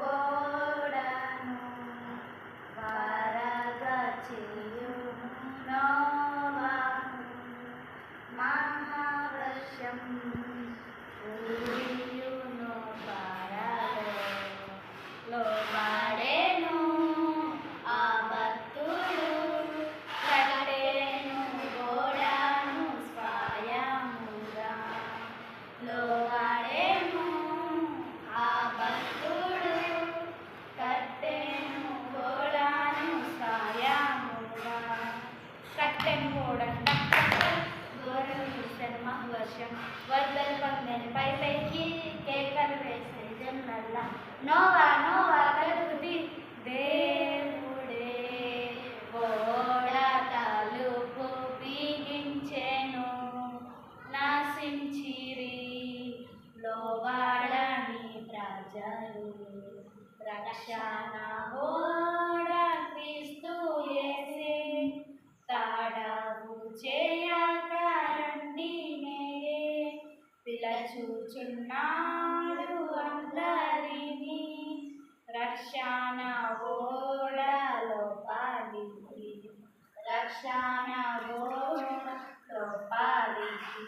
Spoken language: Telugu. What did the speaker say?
ఓడను వరగచేయును నోవహు మహావర్షం కురియును పరలో లోబడెను ఆ భక్తుడు కట్టెను ఓడను స్వయముగా లోబడెను ఆ భక్తుడు కట్టెను ఓడను స్వయముగా కట్టెను ఓడను దూరం చూశాను మహావర్షం వరదలు పొందని పైకి కేకలు వేసే జన్మల్లా నోవా నోవా కలుగుది దేవుడే ఓడ తలుపు బిగించెను నశించిరి లోబడని ప్రజలు రక్షణ ఓడ క్రీస్తు యేసే తడవు చేయకరండి నేడే పిలచుచున్నాడు అందరినీ రక్షణ ఓడలో పాలికి రక్షణ ఓడలో పాలికి.